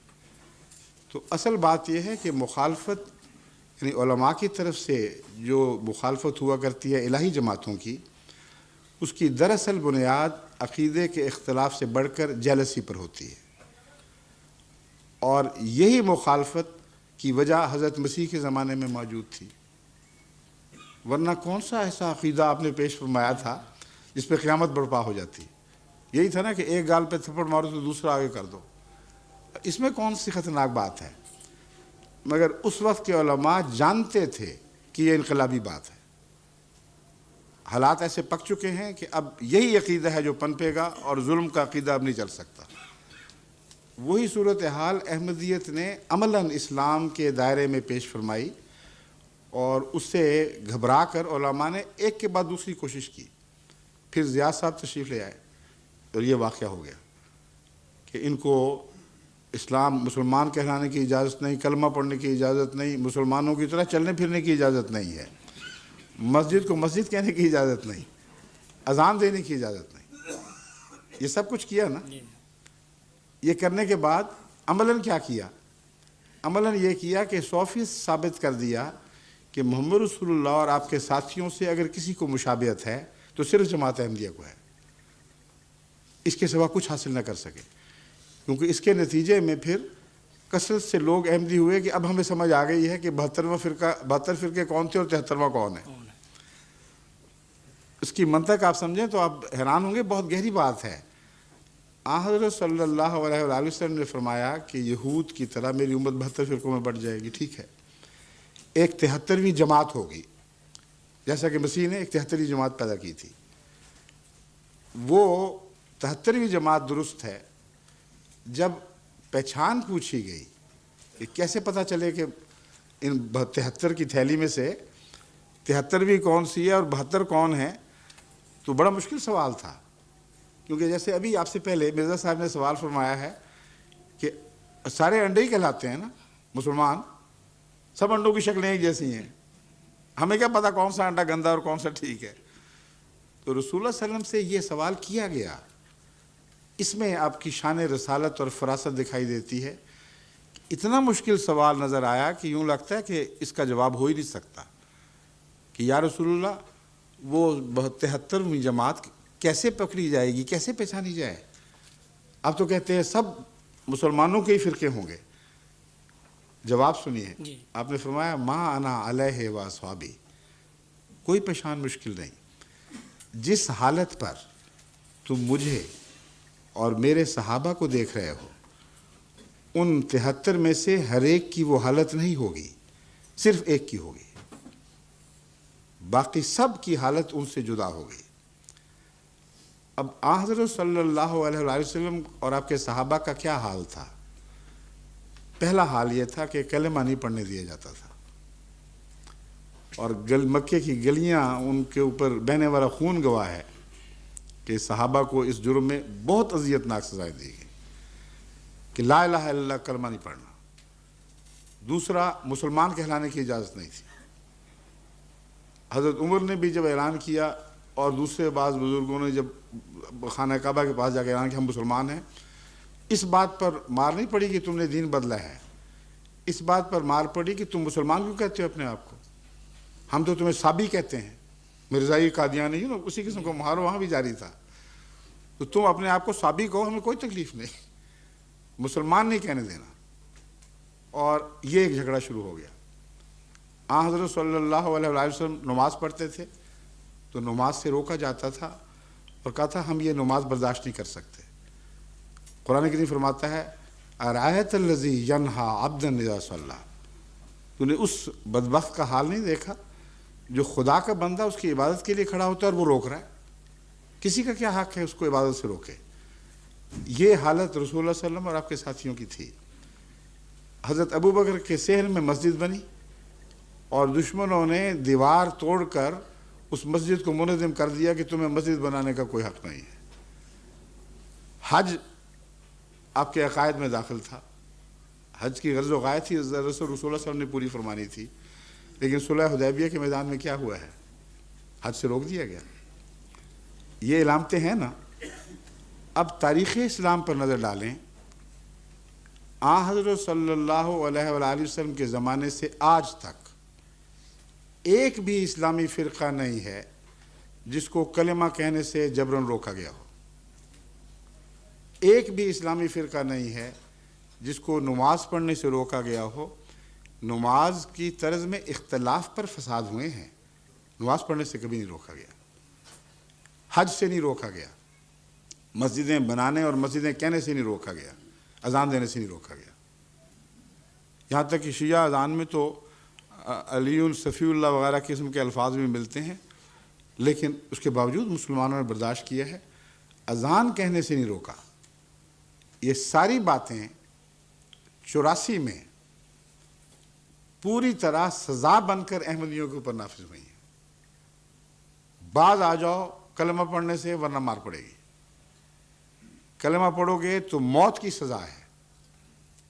تو اصل بات یہ ہے کہ مخالفت، یعنی علماء کی طرف سے جو مخالفت ہوا کرتی ہے الہی جماعتوں کی، اس کی دراصل بنیاد عقیدے کے اختلاف سے بڑھ کر جیلسی پر ہوتی ہے، اور یہی مخالفت کی وجہ حضرت مسیح کے زمانے میں موجود تھی، ورنہ کون سا ایسا عقیدہ آپ نے پیش فرمایا تھا جس پہ قیامت برپا ہو جاتی؟ یہی تھا نا کہ ایک گال پہ تھپڑ مارو تو دوسرا آگے کر دو، اس میں کون سی خطرناک بات ہے؟ مگر اس وقت کے علماء جانتے تھے کہ یہ انقلابی بات ہے، حالات ایسے پک چکے ہیں کہ اب یہی عقیدہ ہے جو پنپے گا، اور ظلم کا عقیدہ اب نہیں چل سکتا۔ وہی صورتحال احمدیت نے عملاً اسلام کے دائرے میں پیش فرمائی، اور اس سے گھبرا کر علماء نے ایک کے بعد دوسری کوشش کی۔ پھر زیاد صاحب تشریف لے آئے اور یہ واقعہ ہو گیا کہ ان کو اسلام مسلمان کہلانے کی اجازت نہیں، کلمہ پڑھنے کی اجازت نہیں، مسلمانوں کی طرح چلنے پھرنے کی اجازت نہیں ہے، مسجد کو مسجد کہنے کی اجازت نہیں، اذان دینے کی اجازت نہیں۔ یہ سب کچھ کیا نا۔ یہ کرنے کے بعد عملاً کیا کیا؟ عملاً یہ کیا کہ 100% ثابت کر دیا کہ محمد رسول اللہ اور آپ کے ساتھیوں سے اگر کسی کو مشابہت ہے تو صرف جماعت احمدیہ کو ہے، اس کے سوا کچھ حاصل نہ کر سکے، کیونکہ اس کے نتیجے میں پھر کثرت سے لوگ احمدی ہوئے کہ اب ہمیں سمجھ آ گئی ہے کہ 72 فرقے کون تھے اور 73واں کون ہے۔ اس کی منطق آپ سمجھیں تو آپ حیران ہوں گے، بہت گہری بات ہے۔ حضرت صلی اللہ علیہ وآلہ وسلم نے فرمایا کہ یہود کی طرح میری امت 72 فرقوں میں بٹ جائے گی، ٹھیک ہے، ایک 73ویں جماعت ہوگی، جیسا کہ مسیح نے ایک 73ویں جماعت پیدا کی تھی۔ وہ 73ویں جماعت درست ہے۔ جب پہچان پوچھی گئی کہ کیسے پتہ چلے کہ ان 73 کی تھیلی میں سے 73ویں کون سی ہے اور 72 کون ہے، تو بڑا مشکل سوال تھا، کیونکہ جیسے ابھی آپ سے پہلے مرزا صاحب نے سوال فرمایا ہے کہ سارے انڈے ہی کہلاتے ہیں نا مسلمان، سب انڈوں کی شکلیں ایک جیسی ہیں، ہمیں کیا پتہ کون سا انڈا گندا اور کون سا ٹھیک ہے؟ تو رسول اللہ صلی اللہ علیہ وسلم سے یہ سوال کیا گیا۔ اس میں آپ کی شان رسالت اور فراست دکھائی دیتی ہے۔ اتنا مشکل سوال نظر آیا کہ یوں لگتا ہے کہ اس کا جواب ہو ہی نہیں سکتا کہ یا رسول اللہ وہ 73ویں جماعت کیسے پکڑی جائے گی، کیسے پہچانی جائے؟ آپ تو کہتے ہیں سب مسلمانوں کے ہی فرقے ہوں گے۔ جواب سنیے، آپ نے فرمایا ما انا علیہ و اصحابی، کوئی پہچان مشکل نہیں۔ جس حالت پر تم مجھے اور میرے صحابہ کو دیکھ رہے ہو، ان 73 میں سے ہر ایک کی وہ حالت نہیں ہوگی، صرف ایک کی ہوگی، باقی سب کی حالت ان سے جدا ہوگی۔ اب حضرت صلی اللہ علیہ وآلہ وسلم اور آپ کے صحابہ کا کیا حال تھا؟ پہلا حال یہ تھا کہ کلمہ نہیں پڑھنے دیا جاتا تھا، اور مکے کی گلیاں ان کے اوپر بہنے والا خون گواہ ہے کہ صحابہ کو اس جرم میں بہت اذیتناک سزائیں دی گئی کہ لا الہ الا اللہ کلمہ نہیں پڑھنا۔ دوسرا، مسلمان کہلانے کی اجازت نہیں تھی۔ حضرت عمر نے بھی جب اعلان کیا اور دوسرے بعض بزرگوں نے جب خانہ کعبہ کے پاس جا کے اعلان کیا ہم مسلمان ہیں، اس بات پر مار نہیں پڑی کہ تم نے دین بدلا ہے، اس بات پر مار پڑی کہ تم مسلمان کیوں کہتے ہو اپنے آپ کو؟ ہم تو تمہیں صابی کہتے ہیں، مرزائی قادیانی نا اسی قسم کو مہارو وہاں بھی جاری تھا، تو تم اپنے آپ کو صابی کہو، ہمیں کوئی تکلیف نہیں، مسلمان نہیں کہنے دینا۔ اور یہ ایک جھگڑا شروع ہو گیا۔ حضرت صلی اللہ علیہ وسلم نماز پڑھتے تھے تو نماز سے روکا جاتا تھا اور کہا تھا ہم یہ نماز برداشت نہیں کر سکتے۔ قرآن کریم فرماتا ہے ارایت الذی ینہا عبدا اذا صلی، تو نے اس بدبخت کا حال نہیں دیکھا جو خدا کا بندہ اس کی عبادت کے لیے کھڑا ہوتا ہے اور وہ روک رہا ہے؟ کسی کا کیا حق ہے اس کو عبادت سے روکے؟ یہ حالت رسول اللہ صلی اللہ علیہ وسلم اور آپ کے ساتھیوں کی تھی۔ حضرت ابو بکر کے صحن میں مسجد بنی اور دشمنوں نے دیوار توڑ کر اس مسجد کو منہدم کر دیا کہ تمہیں مسجد بنانے کا کوئی حق نہیں ہے۔ حج آپ کے عقائد میں داخل تھا، حج کی غرض و غایت تھی رسول اللہ صلی اللہ علیہ وسلم نے پوری فرمانی تھی، لیکن صلح حدیبیہ کے میدان میں کیا ہوا ہے؟ حج سے روک دیا گیا۔ یہ علامتیں ہیں نا۔ اب تاریخ اسلام پر نظر ڈالیں، حضرت صلی اللہ علیہ وآلہ وسلم کے زمانے سے آج تک ایک بھی اسلامی فرقہ نہیں ہے جس کو کلمہ کہنے سے جبراً روکا گیا ہو۔ ایک بھی اسلامی فرقہ نہیں ہے جس کو نماز پڑھنے سے روکا گیا ہو۔ نماز کی طرز میں اختلاف پر فساد ہوئے ہیں، نماز پڑھنے سے کبھی نہیں روکا گیا، حج سے نہیں روکا گیا، مسجدیں بنانے اور مسجدیں کہنے سے نہیں روکا گیا، اذان دینے سے نہیں روکا گیا۔ یہاں تک کہ شیعہ اذان میں تو علی صفی اللہ وغیرہ قسم کے الفاظ بھی ملتے ہیں، لیکن اس کے باوجود مسلمانوں نے برداشت کیا ہے، اذان کہنے سے نہیں روکا۔ یہ ساری باتیں 84 میں پوری طرح سزا بن کر احمدیوں کے اوپر نافذ ہوئی ہیں۔ بعض آ جاؤ کلمہ پڑھنے سے ورنہ مار پڑے گی، کلمہ پڑھو گے تو موت کی سزا ہے۔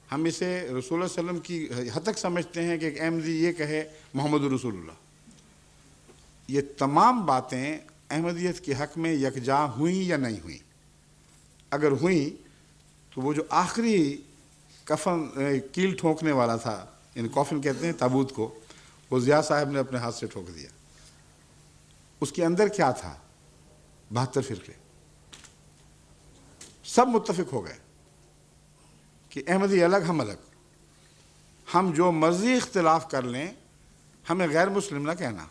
ہم اسے رسول اللہ علیہ وسلم کی حد تک سمجھتے ہیں کہ ایک احمدی یہ کہے محمد رسول اللہ۔ یہ تمام باتیں احمدیت کے حق میں یکجا ہوئیں یا نہیں ہوئیں؟ اگر ہوئیں تو وہ جو آخری کفن کیل ٹھونکنے والا تھا، یعنی کافن کہتے ہیں تابوت کو، وہ ضیاء صاحب نے اپنے ہاتھ سے ٹھوک دیا۔ اس کے اندر کیا تھا؟ 72 فرقے، سب متفق ہو گئے کہ احمدی الگ ہم الگ، ہم جو مرضی اختلاف کر لیں، ہمیں غیر مسلم نہ کہنا،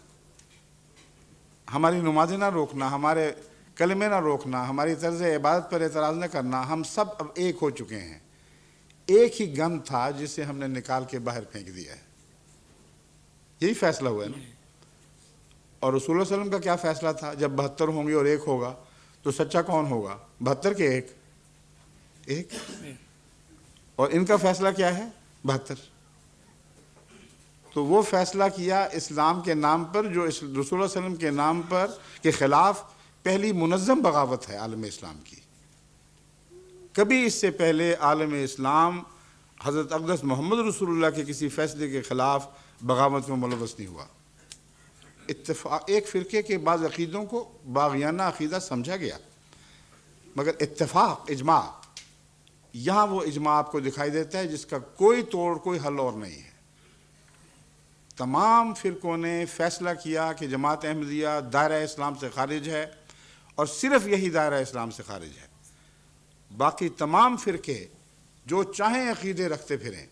ہماری نمازیں نہ روکنا، ہمارے کلمے نہ روکنا، ہماری طرز عبادت پر اعتراض نہ کرنا، ہم سب اب ایک ہو چکے ہیں۔ ایک ہی گم تھا جسے ہم نے نکال کے باہر پھینک دیا ہے، یہی فیصلہ ہوا ہے نا۔ اور رسول اللہ علیہ وسلم کا کیا فیصلہ تھا؟ جب 72 ہوں گے اور ایک ہوگا تو سچا کون ہوگا؟ 72 کے ایک۔ اور ان کا فیصلہ کیا ہے؟ 72۔ تو وہ فیصلہ کیا اسلام کے نام پر، جو رسول اللہ علیہ وسلم کے نام پر کے خلاف پہلی منظم بغاوت ہے عالم اسلام کی۔ کبھی اس سے پہلے عالم اسلام حضرت اقدس محمد رسول اللہ کے کسی فیصلے کے خلاف بغاوت میں ملوث نہیں ہوا۔ ایک فرقے کے بعض عقیدوں کو باغیانہ عقیدہ سمجھا گیا، مگر اتفاق، اجماع، یہاں وہ اجماع آپ کو دکھائی دیتا ہے جس کا کوئی توڑ، کوئی حل اور نہیں ہے۔ تمام فرقوں نے فیصلہ کیا کہ جماعت احمدیہ دائرہ اسلام سے خارج ہے، اور صرف یہی دائرہ اسلام سے خارج ہے۔ باقی تمام فرقے جو چاہیں عقیدے رکھتے پھریں،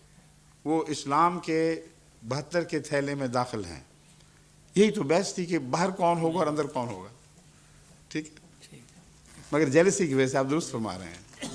وہ اسلام کے 72 کے تھیلے میں داخل ہیں۔ یہی تو بحث تھی کہ باہر کون ہوگا اور اندر کون ہوگا، ٹھیک ہے؟ مگر جیلسی کی وجہ سے آپ درست فرما رہے ہیں۔